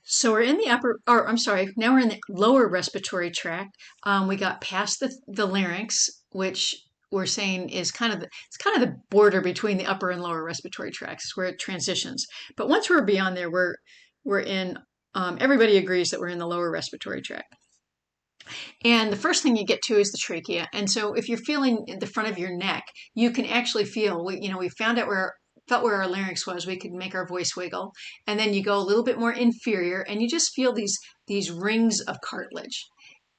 So we're in the upper, or I'm sorry, now we're in the lower respiratory tract. We got past the larynx, which we're saying is it's kind of the border between the upper and lower respiratory tracts where it transitions. But once we're beyond there, we're in. Everybody agrees that we're in the lower respiratory tract. And the first thing you get to is the trachea. And so if you're feeling the front of your neck, you can actually feel, we found out felt where our larynx was. We could make our voice wiggle. And then you go a little bit more inferior and you just feel these rings of cartilage.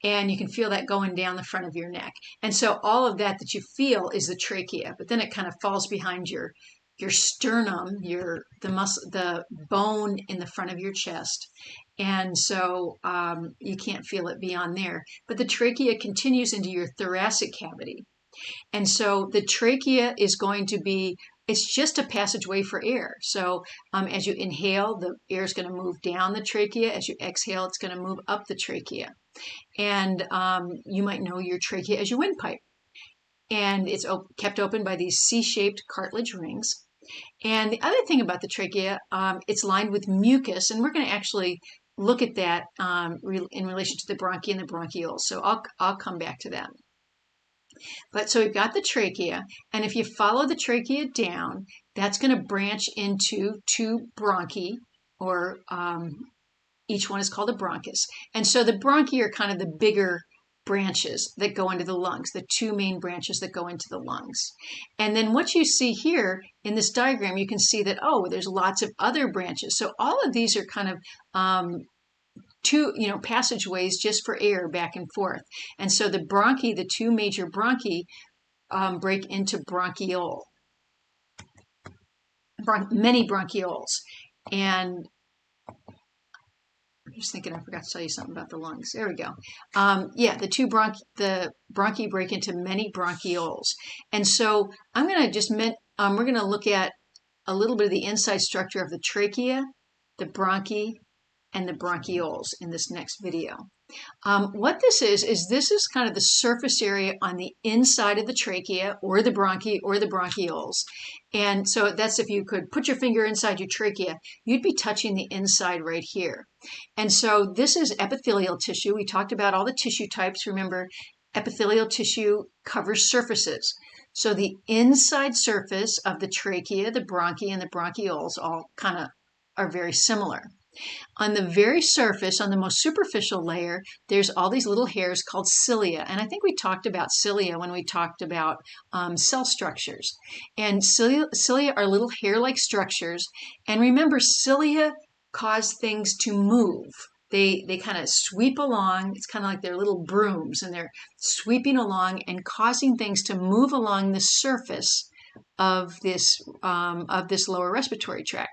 And you can feel that going down the front of your neck. And so all of that you feel is the trachea, but then it kind of falls behind your sternum, the bone in the front of your chest. And so you can't feel it beyond there. But the trachea continues into your thoracic cavity. And so the trachea is going to be, it's just a passageway for air. So as you inhale, the air is going to move down the trachea. As you exhale, it's going to move up the trachea. And you might know your trachea as your windpipe. And it's kept open by these C-shaped cartilage rings. And the other thing about the trachea, it's lined with mucus, and we're going to actually look at that in relation to the bronchi and the bronchioles. So I'll come back to that. But so we've got the trachea, and if you follow the trachea down, that's going to branch into two bronchi, or each one is called a bronchus. And so the bronchi are kind of the bigger branches that go into the lungs, the two main branches that go into the lungs. And then what you see here in this diagram, you can see that, oh, there's lots of other branches. So all of these are kind of two, passageways just for air back and forth. And so the bronchi, the two major bronchi, break into many bronchioles. And I'm just thinking I forgot to tell you something about the lungs. There we go. The bronchi break into many bronchioles. And so I'm going to we're going to look at a little bit of the inside structure of the trachea, the bronchi, and the bronchioles in this next video. What this is kind of the surface area on the inside of the trachea or the bronchi or the bronchioles. And so that's, if you could put your finger inside your trachea, you'd be touching the inside right here. And so this is epithelial tissue. We talked about all the tissue types. Remember, epithelial tissue covers surfaces. So the inside surface of the trachea, the bronchi, and the bronchioles all kind of are very similar. On the very surface, on the most superficial layer, there's all these little hairs called cilia. And I think we talked about cilia when we talked about cell structures. And cilia are little hair-like structures. And remember, cilia cause things to move. They kind of sweep along. It's kind of like they're little brooms, and they're sweeping along and causing things to move along the surface of this lower respiratory tract.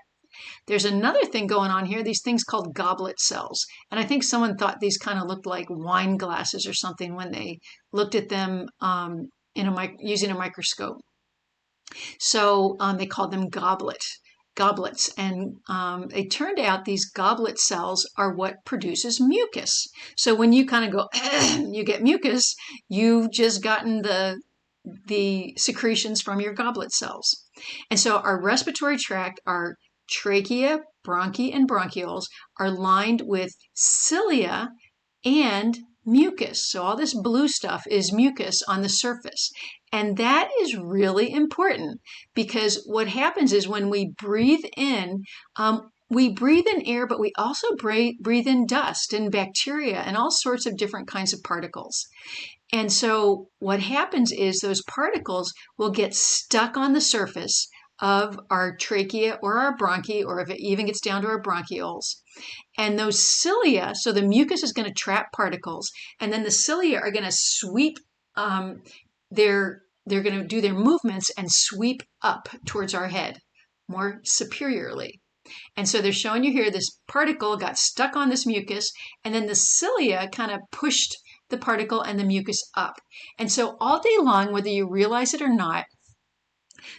There's another thing going on here, these things called goblet cells. And I think someone thought these kind of looked like wine glasses or something when they looked at them using a microscope. So they called them goblets. And it turned out these goblet cells are what produces mucus. So when you kind of go, you get mucus, you've just gotten the secretions from your goblet cells. And so our respiratory tract, our trachea, bronchi, and bronchioles are lined with cilia and mucus. So all this blue stuff is mucus on the surface. And that is really important, because what happens is when we breathe in air, but we also breathe in dust and bacteria and all sorts of different kinds of particles. And so what happens is those particles will get stuck on the surface of our trachea or our bronchi, or if it even gets down to our bronchioles. And those cilia, so the mucus is going to trap particles, and then the cilia are going to sweep, they're going to do their movements and sweep up towards our head more superiorly. And so they're showing you here this particle got stuck on this mucus, and then the cilia kind of pushed the particle and the mucus up. And so all day long, whether you realize it or not,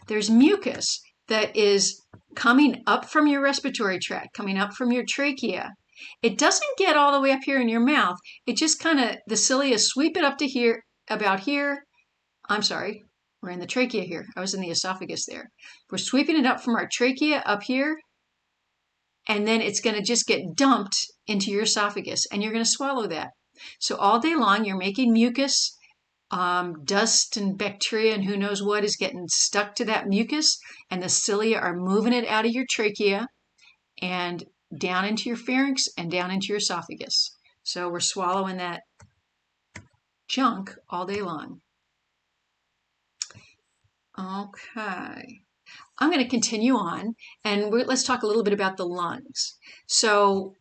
there's mucus that is coming up from your respiratory tract, coming up from your trachea. It doesn't get all the way up here in your mouth. It just kind of, the cilia sweep it up to here, about here. I'm sorry, we're in the trachea here. I was in the esophagus there. We're sweeping it up from our trachea up here, and then it's going to just get dumped into your esophagus, and you're going to swallow that. So all day long, you're making mucus. Dust and bacteria and who knows what is getting stuck to that mucus, and the cilia are moving it out of your trachea and down into your pharynx and down into your esophagus. So we're swallowing that junk all day long. Okay. I'm going to continue on, and let's talk a little bit about the lungs. So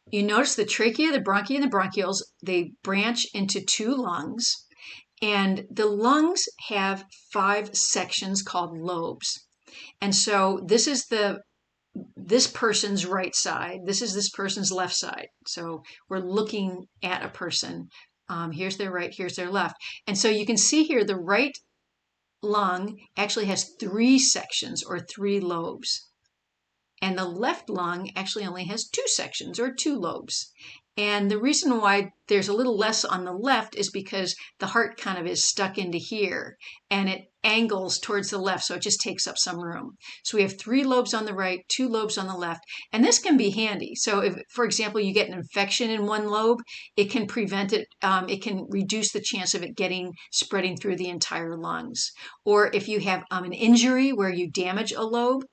you notice the trachea, the bronchi, and the bronchioles, they branch into two lungs. And the lungs have 5 sections called lobes. And so this is this person's right side. This is this person's left side. So we're looking at a person. Here's their right, here's their left. And so you can see here the right lung actually has 3 sections or 3 lobes. And the left lung actually only has 2 sections or 2 lobes. And the reason why there's a little less on the left is because the heart kind of is stuck into here and it angles towards the left, so it just takes up some room. So we have 3 lobes on the right, 2 lobes on the left, and this can be handy. So if, for example, you get an infection in one lobe, it can prevent it, it can reduce the chance of it spreading through the entire lungs. Or if you have an injury where you damage a lobe,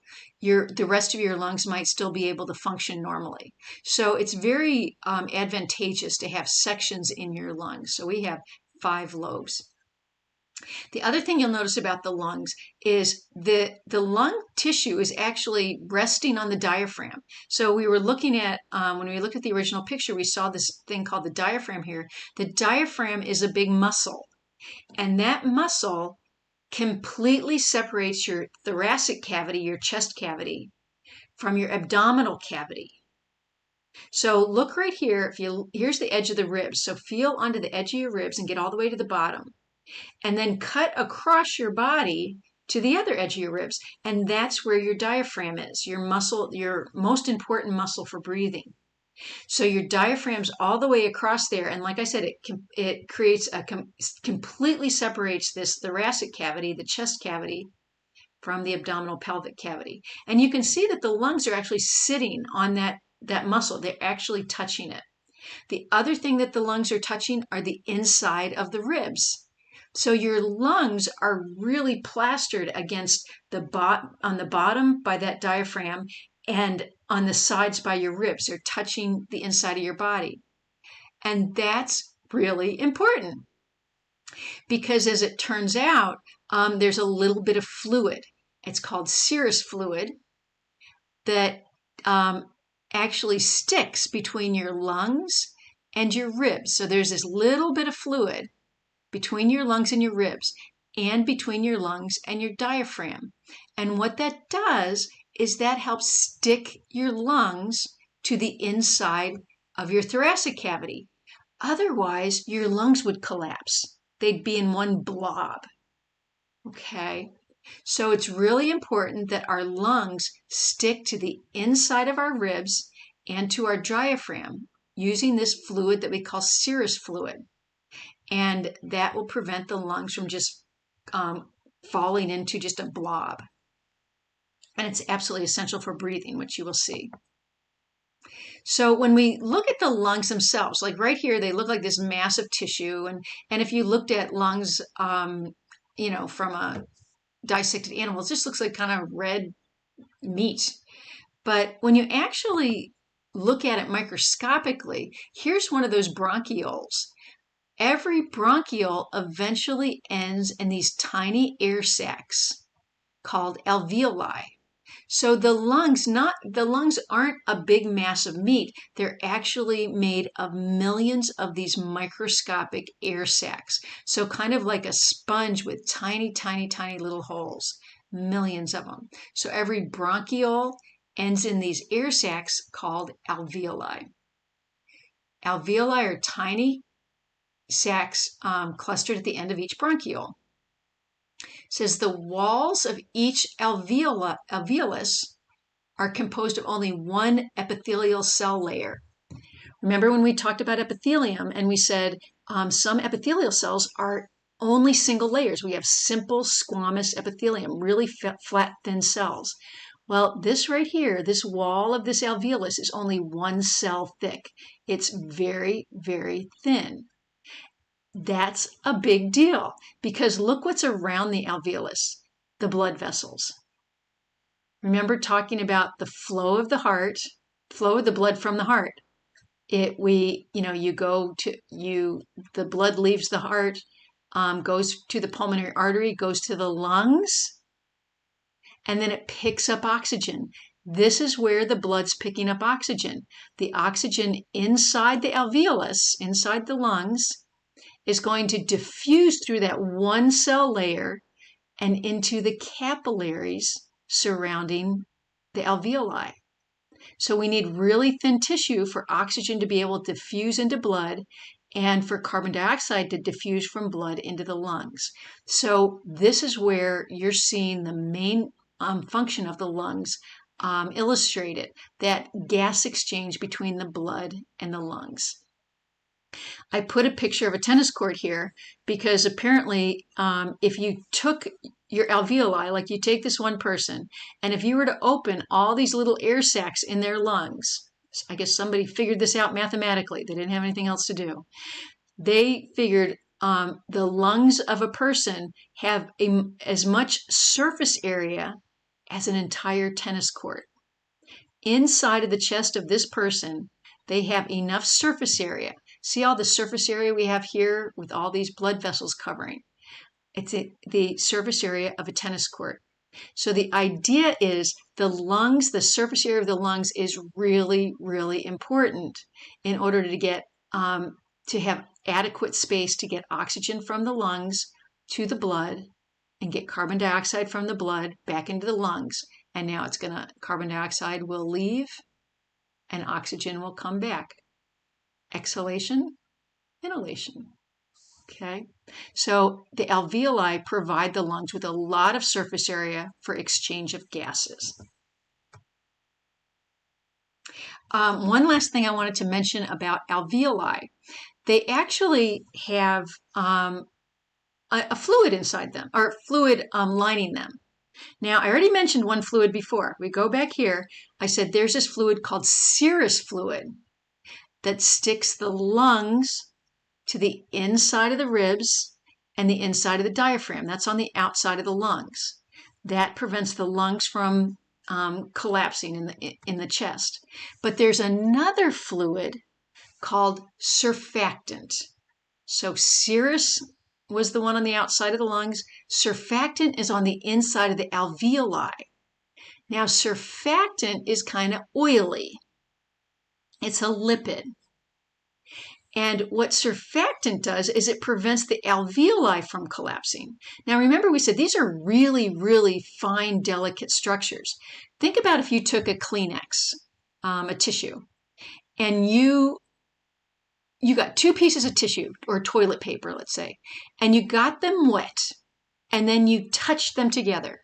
the rest of your lungs might still be able to function normally. So it's very advantageous to have sections in your lungs. So we have 5 lobes. The other thing you'll notice about the lungs is the lung tissue is actually resting on the diaphragm. So we were looking at, when we looked at the original picture, we saw this thing called the diaphragm here. The diaphragm is a big muscle, and that muscle completely separates your thoracic cavity, your chest cavity, from your abdominal cavity. So look right here. Here's the edge of the ribs. So feel onto the edge of your ribs and get all the way to the bottom. And then cut across your body to the other edge of your ribs. And that's where your diaphragm is, your muscle, your most important muscle for breathing. So your diaphragm's all the way across there, and like I said, it creates completely separates this thoracic cavity, the chest cavity, from the abdominal pelvic cavity. And you can see that the lungs are actually sitting on that muscle. They're actually touching it. The other thing that the lungs are touching are the inside of the ribs. So your lungs are really plastered against on the bottom by that diaphragm, and on the sides by your ribs. They're touching the inside of your body. And that's really important because, as it turns out, there's a little bit of fluid. It's called serous fluid that actually sticks between your lungs and your ribs. So there's this little bit of fluid between your lungs and your ribs, and between your lungs and your diaphragm. And what that does is that helps stick your lungs to the inside of your thoracic cavity. Otherwise, your lungs would collapse. They'd be in one blob. Okay? So it's really important that our lungs stick to the inside of our ribs and to our diaphragm using this fluid that we call serous fluid. And that will prevent the lungs from just falling into just a blob. And it's absolutely essential for breathing, which you will see. So when we look at the lungs themselves, like right here, they look like this massive tissue. And if you looked at lungs, from a dissected animal, it just looks like kind of red meat. But when you actually look at it microscopically, here's one of those bronchioles. Every bronchiole eventually ends in these tiny air sacs called alveoli. So the lungs aren't a big mass of meat. They're actually made of millions of these microscopic air sacs. So kind of like a sponge with tiny, tiny, tiny little holes, millions of them. So every bronchiole ends in these air sacs called alveoli. Alveoli are tiny sacs clustered at the end of each bronchiole. It says the walls of each alveolus are composed of only one epithelial cell layer. Remember when we talked about epithelium and we said some epithelial cells are only single layers. We have simple squamous epithelium, really flat, thin cells. Well, this right here, this wall of this alveolus is only 1 cell thick. It's very, very thin. That's a big deal because look what's around the alveolus, the blood vessels. Remember talking about the flow of the heart, flow of the blood from the heart. The blood leaves the heart, goes to the pulmonary artery, goes to the lungs, and then it picks up oxygen. This is where the blood's picking up oxygen. The oxygen inside the alveolus, inside the lungs, is going to diffuse through that 1 cell layer and into the capillaries surrounding the alveoli. So we need really thin tissue for oxygen to be able to diffuse into blood and for carbon dioxide to diffuse from blood into the lungs. So this is where you're seeing the main function of the lungs illustrated, that gas exchange between the blood and the lungs. I put a picture of a tennis court here because apparently if you took your alveoli, like you take this one person, and if you were to open all these little air sacs in their lungs, I guess somebody figured this out mathematically. They didn't have anything else to do. They figured the lungs of a person have as much surface area as an entire tennis court. Inside of the chest of this person, they have enough surface area. See all the surface area we have here with all these blood vessels covering? It's the surface area of a tennis court. So the idea is the lungs, the surface area of the lungs is really, really important in order to get to have adequate space to get oxygen from the lungs to the blood and get carbon dioxide from the blood back into the lungs. And now carbon dioxide will leave and oxygen will come back. Exhalation, inhalation. Okay, so the alveoli provide the lungs with a lot of surface area for exchange of gases. One last thing I wanted to mention about alveoli. They actually have a fluid inside them, or fluid lining them. Now, I already mentioned one fluid before. We go back here. I said there's this fluid called serous fluid that sticks the lungs to the inside of the ribs and the inside of the diaphragm. That's on the outside of the lungs. That prevents the lungs from collapsing in the chest. But there's another fluid called surfactant. So serous was the one on the outside of the lungs. Surfactant is on the inside of the alveoli. Now, surfactant is kind of oily. It's a lipid. And what surfactant does is it prevents the alveoli from collapsing. Now, remember we said these are really, really fine, delicate structures. Think about if you took a Kleenex, a tissue, and you got 2 pieces of tissue or toilet paper, let's say, and you got them wet, and then you touched them together.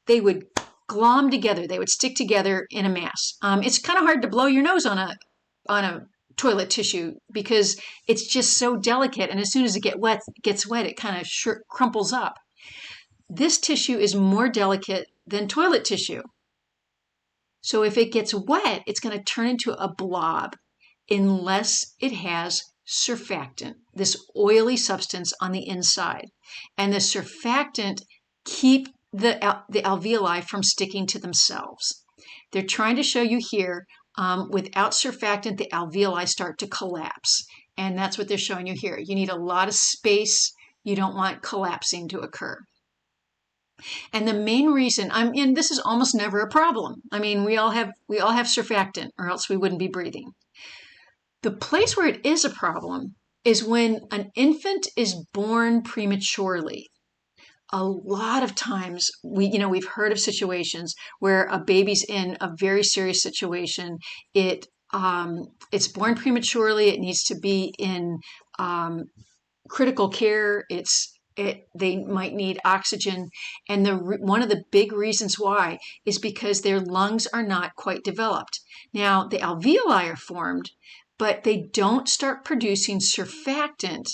They would glom together. They would stick together in a mass. It's kind of hard to blow your nose on a toilet tissue because it's just so delicate, and as soon as it gets wet, it kind of crumples up. This tissue is more delicate than toilet tissue. So if it gets wet, it's going to turn into a blob unless it has surfactant, this oily substance on the inside. And the surfactant keep the alveoli from sticking to themselves. They're trying to show you here, without surfactant, the alveoli start to collapse. And that's what they're showing you here. You need a lot of space. You don't want collapsing to occur. And the main reason, and this is almost never a problem. I mean, we all have surfactant, or else we wouldn't be breathing. The place where it is a problem is when an infant is born prematurely. A lot of times we've heard of situations where a baby's in a very serious situation. It's born prematurely. It needs to be in critical care. They might need oxygen. And one of the big reasons why is because their lungs are not quite developed. Now, the alveoli are formed, but they don't start producing surfactant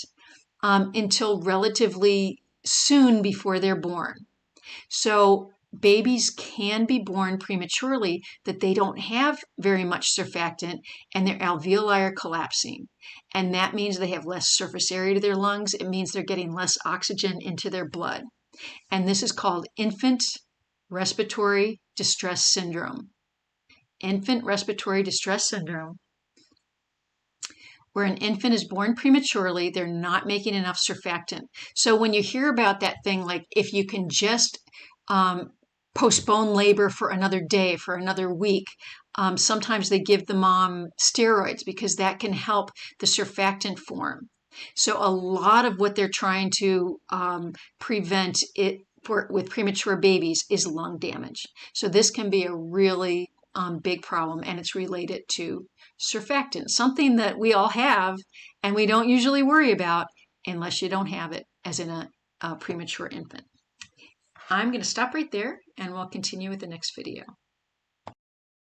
until relatively soon before they're born. So babies can be born prematurely that they don't have very much surfactant and their alveoli are collapsing. And that means they have less surface area to their lungs. It means they're getting less oxygen into their blood. And this is called infant respiratory distress syndrome. Infant respiratory distress syndrome, where an infant is born prematurely, they're not making enough surfactant. So when you hear about that thing, like if you can just postpone labor for another day, for another week, sometimes they give the mom steroids because that can help the surfactant form. So a lot of what they're trying to prevent with premature babies is lung damage. So this can be a really big problem, and it's related to surfactant, something that we all have and we don't usually worry about unless you don't have it as in a premature infant. I'm going to stop right there and we'll continue with the next video.